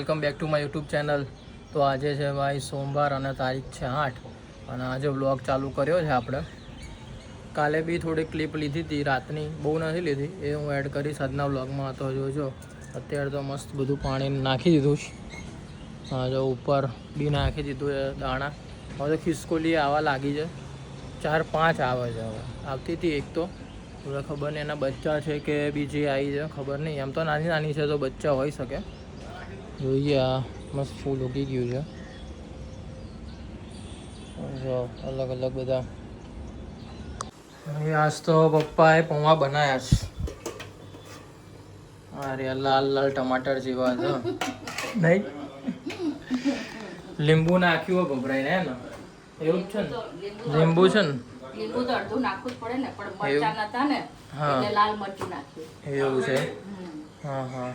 Welcome back to my YouTube channel. તો આજે છે ભાઈ સોમવાર અને તારીખ છે 8 અને આજે વ્લોગ ચાલુ કર્યો છે આપણે. કાલે બી થોડી ક્લિપ લીધી હતી રાતની, બહુ નથી લીધી, એ હું એડ કરીશ આજના વ્લોગમાં. તો જોજો અત્યારે તો મસ્ત બધું પાણી નાખી દીધું છે. હા જો ઉપર બી નાખી દીધું છે દાણા. હવે તો ખિસકોલી આવવા લાગી છે, 4-5 આવે છે. હવે આવતી હતી એક તો હવે ખબર નહીં એના બચ્ચા છે કે બીજી આવી છે, ખબર નહીં. એમ તો નાની નાની છે તો બચ્ચા હોઈ શકે. જોઈએ આ મસ્ત ફૂલ ઉગી ગયું છે. જો અલગ અલગ બધા. આજ તો પપ્પાએ પૌવા બનાવ્યા છે. અરે લાલ લાલ ટમાટર જેવા છે નહીં, લીંબુ નાખ્યું હોય ભભરાઈને હે ને, એવું જ છે ને? લીંબુ છે ને, લીંબુ તો અડધું નાખવું જ પડે ને, પણ મરચાં નતા ને એટલે લાલ મરચું નાખ્યું. એવું છે? હા હા,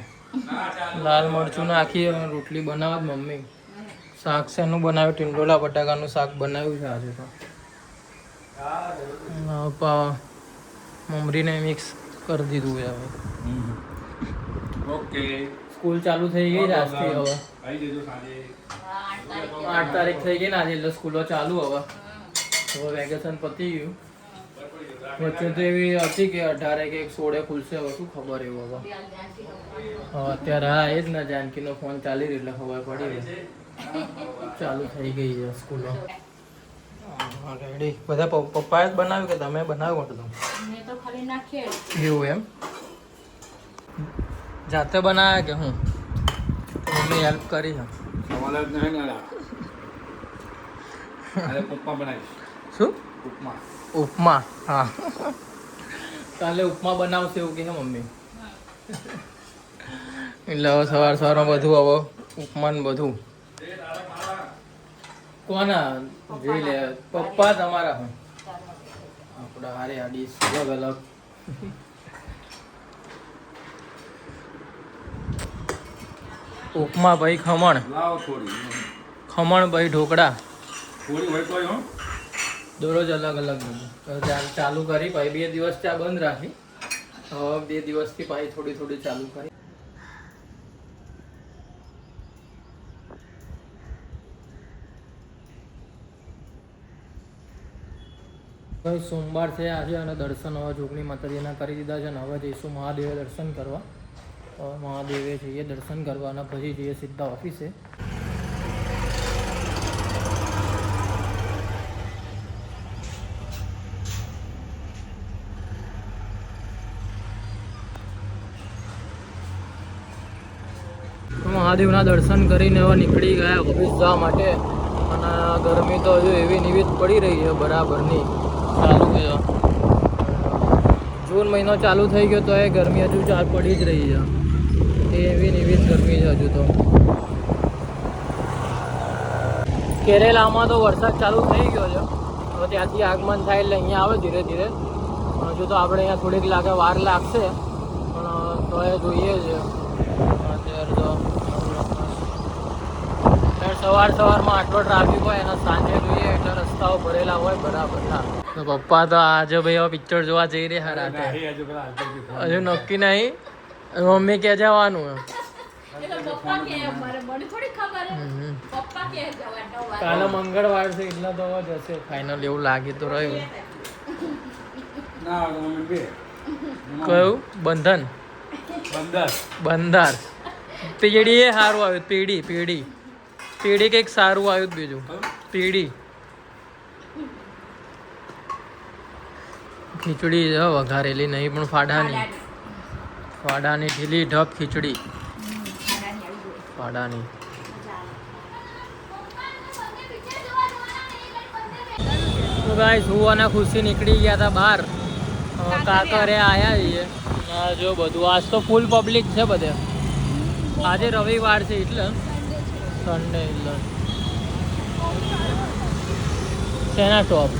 લાલ મરચું નાખી રોટલી બનાવત મમ્મી. શાક શેનું બનાવ્યું? ટીંડોળા બટાકાનું શાક બનાવ્યું છે આજે તો. મમરીને મિક્સ કરી દીધું છે હવે. ઓકે, સ્કૂલ ચાલુ થઈ ગઈ છે આજથી. હવે 8 તારીખ થઈ ગઈ ને આજે, એટલે સ્કૂલો ચાલુ. હવે વેકેશન પતી ગયું. વચ્ચે તો એવી હતી કે 18 કે 16 ખુલશે, હવે શું ખબર એવું. હવે અત્યારે હા એ જ ને, જાનકીનો ફોન ચાલી રહ્યો એટલે ખબર પડી ગઈ ચાલુ થઈ ગઈ છે સ્કૂલો. રેડી. બધા પપ્પાએ જ બનાવ્યું કે તમે બનાવ્યું હતું? મેં તો ખાલી નાખીએ. એવું એમ? જાતે બનાવ્યા કે હું? મમ્મી હેલ્પ કરી છે? સવાલ જ નહીં ને. અરે ઉપમા બનાવીશ. શું? ઉપમા. ઉપમા? હા, કાલે ઉપમા બનાવશે એવું કે મમ્મી. એટલે હવે સવારમાં બધું હવે ઉપમા ને બધું. કોના જોઈ લે? પપ્પા તમારા હોય આપણા હારે આડીશ અલગ અલગ. ઉપમા ભાઈ ખમણ, લાવો થોડી. ખમણ ભાઈ ઢોકળા. થોડી હોય તોય હો. દરરોજ અલગ અલગ બધું. ચાલુ કરી ભાઈ 2 દિવસ ચા બંધ રાખી, હવે 2 દિવસથી ભાઈ થોડી થોડી ચાલુ કરી. ભાઈ સોમવાર છે આજે અને દર્શન હવે જોગણી માતાજીના કરી દીધા છે ને હવે જઈશું મહાદેવે દર્શન કરવા. મહાદેવે જઈએ દર્શન કરવા અને પછી જઈએ સીધા ઓફિસે. મહાદેવના દર્શન કરીને હવે નીકળી ગયા ઓફિસ જવા માટે. અને ગરમી તો હજુ એવી નિવિત પડી રહી છે બરાબરની. ચાલુ છે, જૂન મહિનો ચાલુ થઈ ગયો તો એ ગરમી હજુ પડી જ રહી છે. એવી નિવિત ગરમી છે હજુ તો. કેરેલામાં તો વરસાદ ચાલુ થઈ ગયો છે. હવે ત્યાંથી આગમન થાય એટલે અહીંયા આવે ધીરે ધીરે. હજુ તો આપણે અહીંયા થોડીક વાર લાગશે, પણ તો એ જોઈએ છે. અત્યારે તો સવારમાં આટલો ટ્રાફિક હોય અને સાંજે જોઈએ એટલે રસ્તાઓ ભરેલા હોય બરાબરના. તો પપ્પા તો આજે ભાઈ હવે પિક્ચર જોવા જઈ રહ્યા રાતે. હજુ નક્કી નહીં, મમ્મી ક્યાં જવાનું? કાલે મંગળવાર છે એટલે તો જશે ફાઇનલ એવું લાગી તો રહ્યું. કયું બંધન? બંદર. પેઢી એ સારું આવ્યું. પેઢી કંઈક સારું આવ્યું બીજું. પેઢી ખીચડી છે વઘારેલી નહીં પણ ફાડાની ઢીલી ઢબ ખીચડી ફાડાની. તો ગાઈસ હું અને ખુશી નીકળી ગયા હતા બહાર. કાકરે આવ્યા છીએ. જો બધું આજ તો ફૂલ પબ્લિક છે બધે. આજે રવિવાર છે એટલે સન્ડે એટલે. શેના ટોપ?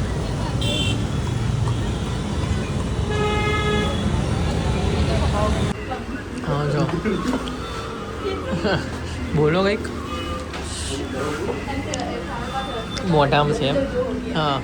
હા જો બોલો કંઈક. મોઢામાં છે. હા